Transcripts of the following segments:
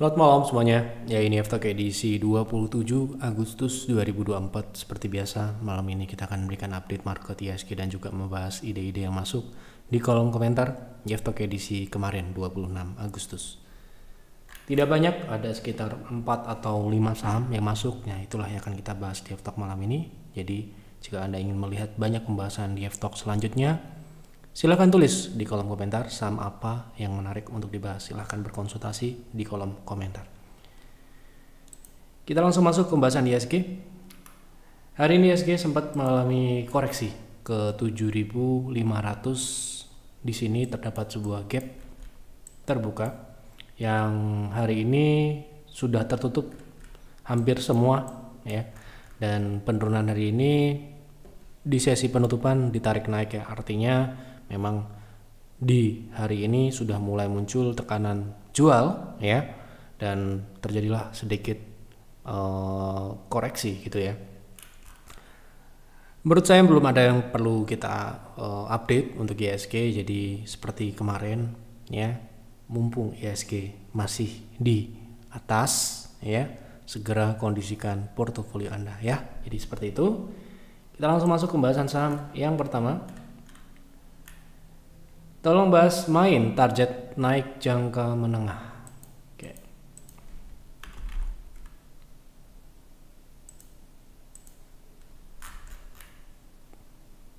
Selamat malam semuanya. Ya, ini After edisi 27 Agustus 2024. Seperti biasa, malam ini kita akan memberikan update market IHSG dan juga membahas ide-ide yang masuk di kolom komentar di After edisi kemarin 26 Agustus. Tidak banyak, ada sekitar 4 atau 5 saham yang masuk. Nah, itulah yang akan kita bahas di After malam ini. Jadi, jika Anda ingin melihat banyak pembahasan di After selanjutnya, silahkan tulis di kolom komentar saham apa yang menarik untuk dibahas. Silahkan berkonsultasi di kolom komentar. Kita langsung masuk ke pembahasan IHSG. Hari ini IHSG sempat mengalami koreksi ke 7.500. Di sini terdapat sebuah gap terbuka yang hari ini sudah tertutup hampir semua ya. Dan penurunan hari ini di sesi penutupan ditarik naik ya. Artinya memang di hari ini sudah mulai muncul tekanan jual ya, dan terjadilah sedikit koreksi gitu ya. Menurut saya belum ada yang perlu kita update untuk IHSG. Jadi seperti kemarin ya, mumpung IHSG masih di atas ya, segera kondisikan portofolio Anda ya. Jadi seperti itu. Kita langsung masuk ke pembahasan saham yang pertama. Tolong bahas main target naik jangka menengah. Oke.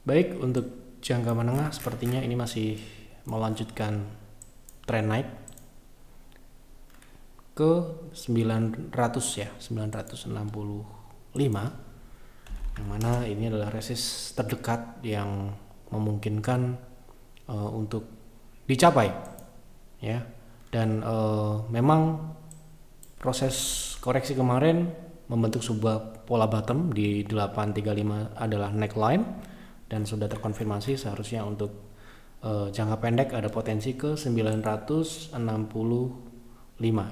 Baik, untuk jangka menengah sepertinya ini masih melanjutkan tren naik ke 900 ya, 965, yang mana ini adalah resist terdekat yang memungkinkan untuk dicapai ya. Dan memang proses koreksi kemarin membentuk sebuah pola bottom di 835 adalah neckline dan sudah terkonfirmasi seharusnya untuk jangka pendek ada potensi ke 965,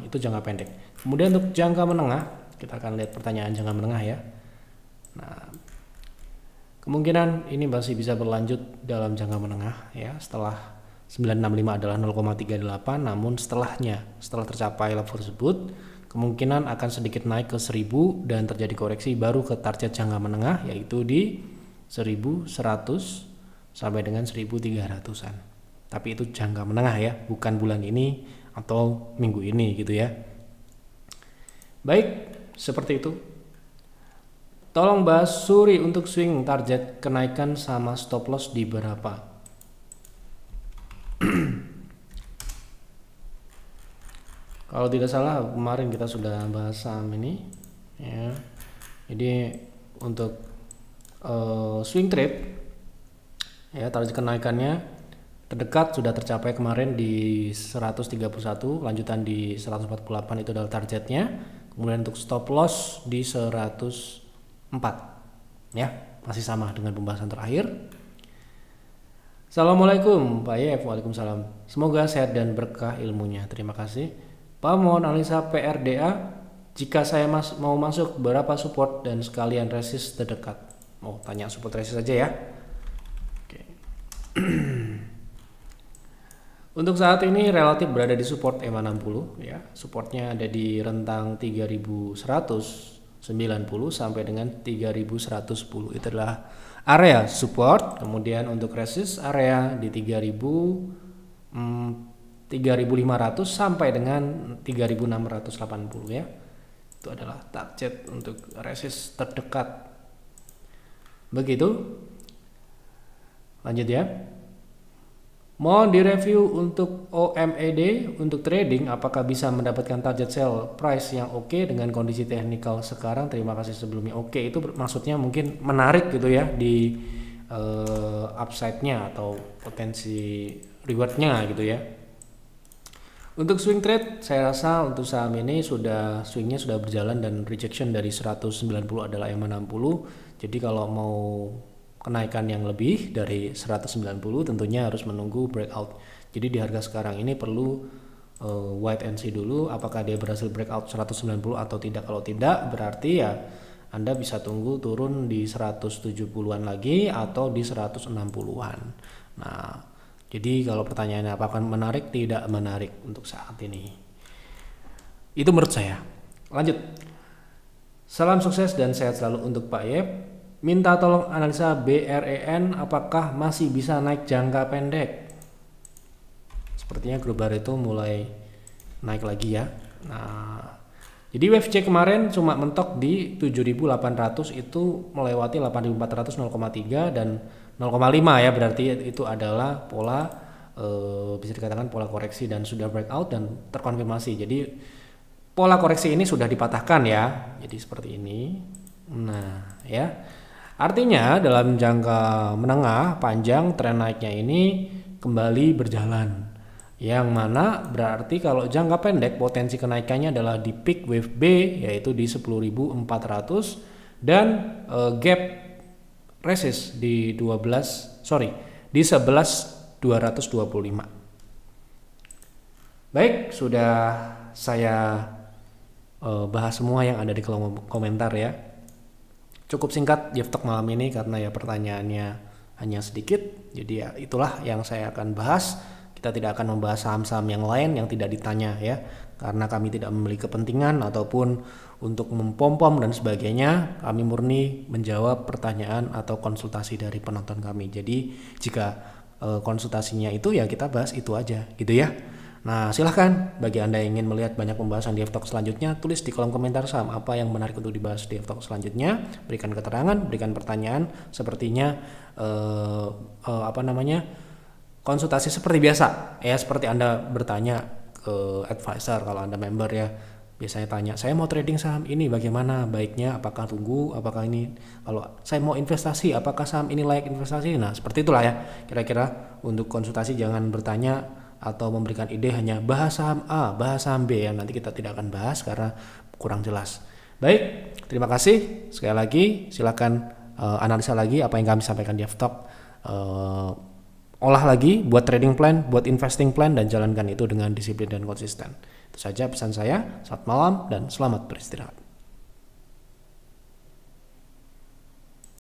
itu jangka pendek. Kemudian untuk jangka menengah kita akan lihat pertanyaan jangka menengah ya. Nah, kemungkinan ini masih bisa berlanjut dalam jangka menengah ya. Setelah 965 adalah 0,38, namun setelah tercapai level tersebut kemungkinan akan sedikit naik ke 1000 dan terjadi koreksi baru ke target jangka menengah, yaitu di 1100 sampai dengan 1300-an. Tapi itu jangka menengah ya, bukan bulan ini atau minggu ini gitu ya. Baik, seperti itu. Tolong bahas Suri untuk swing target kenaikan sama stop loss di berapa. Kalau tidak salah kemarin kita sudah bahas saham ini ya. Jadi untuk swing trade ya, target kenaikannya terdekat sudah tercapai kemarin di 131, lanjutan di 148 itu adalah targetnya. Kemudian untuk stop loss di 104 ya, masih sama dengan pembahasan terakhir. Assalamualaikum Pak Yef. Waalaikumsalam. Semoga sehat dan berkah ilmunya. Terima kasih Pak. Mohon analisa PRDA jika saya mau masuk, berapa support dan sekalian resist terdekat. Mau tanya support resist saja ya. Oke. Untuk saat ini relatif berada di support EMA 60 ya. Supportnya ada di rentang 3190 sampai dengan 3110, itu adalah area support. Kemudian untuk resist area di 3500 sampai dengan 3680 ya. Itu adalah target untuk resist terdekat. Begitu. Lanjut ya. Mohon direview untuk OMED untuk trading, apakah bisa mendapatkan target sell price yang oke dengan kondisi teknikal sekarang. Terima kasih sebelumnya. Oke, itu maksudnya mungkin menarik gitu ya di upside-nya atau potensi reward-nya gitu ya. Untuk swing trade, saya rasa untuk saham ini swingnya sudah berjalan dan rejection dari 190 adalah EMA 60. Jadi kalau mau kenaikan yang lebih dari 190 tentunya harus menunggu breakout. Jadi di harga sekarang ini perlu wait and see dulu apakah dia berhasil breakout 190 atau tidak. Kalau tidak, berarti ya Anda bisa tunggu turun di 170-an lagi atau di 160-an. Nah, jadi kalau pertanyaannya apakah menarik, tidak menarik untuk saat ini. Itu menurut saya. Lanjut. Salam sukses dan sehat selalu untuk Pak Yep. Minta tolong analisa BREN apakah masih bisa naik jangka pendek. Sepertinya grup baru itu mulai naik lagi ya. Nah, jadi WFC kemarin cuma mentok di 7.800, itu melewati 8.400 0,3 dan 0,5 ya, berarti itu adalah pola bisa dikatakan pola koreksi dan sudah breakout dan terkonfirmasi. Jadi pola koreksi ini sudah dipatahkan ya. Jadi seperti ini. Nah, ya. Artinya dalam jangka menengah panjang tren naiknya ini kembali berjalan. Yang mana berarti kalau jangka pendek potensi kenaikannya adalah di peak wave B yaitu di 10.400 dan gap resist di 11.225. Baik, sudah saya bahas semua yang ada di kolom komentar ya. Cukup singkat Jeff Talk malam ini karena ya pertanyaannya hanya sedikit. Jadi ya itulah yang saya akan bahas. Kita tidak akan membahas saham-saham yang lain yang tidak ditanya ya, karena kami tidak memiliki kepentingan ataupun untuk mempom-pom dan sebagainya. Kami murni menjawab pertanyaan atau konsultasi dari penonton kami. Jadi jika konsultasinya itu ya kita bahas itu aja gitu ya. Nah, silahkan bagi Anda yang ingin melihat banyak pembahasan di F-Talk selanjutnya, tulis di kolom komentar saham apa yang menarik untuk dibahas di F-Talk selanjutnya. Berikan keterangan, berikan pertanyaan. Sepertinya konsultasi seperti biasa ya, seperti Anda bertanya ke advisor kalau Anda member ya. Biasanya tanya, saya mau trading saham ini bagaimana baiknya, apakah tunggu, apakah ini, kalau saya mau investasi apakah saham ini layak investasi. Nah, seperti itulah ya kira-kira. Untuk konsultasi jangan bertanya atau memberikan ide hanya bahas saham A, bahas saham B yang nanti kita tidak akan bahas karena kurang jelas. Baik, terima kasih. Sekali lagi silakan analisa lagi apa yang kami sampaikan di F-Talk. Olah lagi, buat trading plan, buat investing plan, dan jalankan itu dengan disiplin dan konsisten. Itu saja pesan saya. Selamat malam dan selamat beristirahat.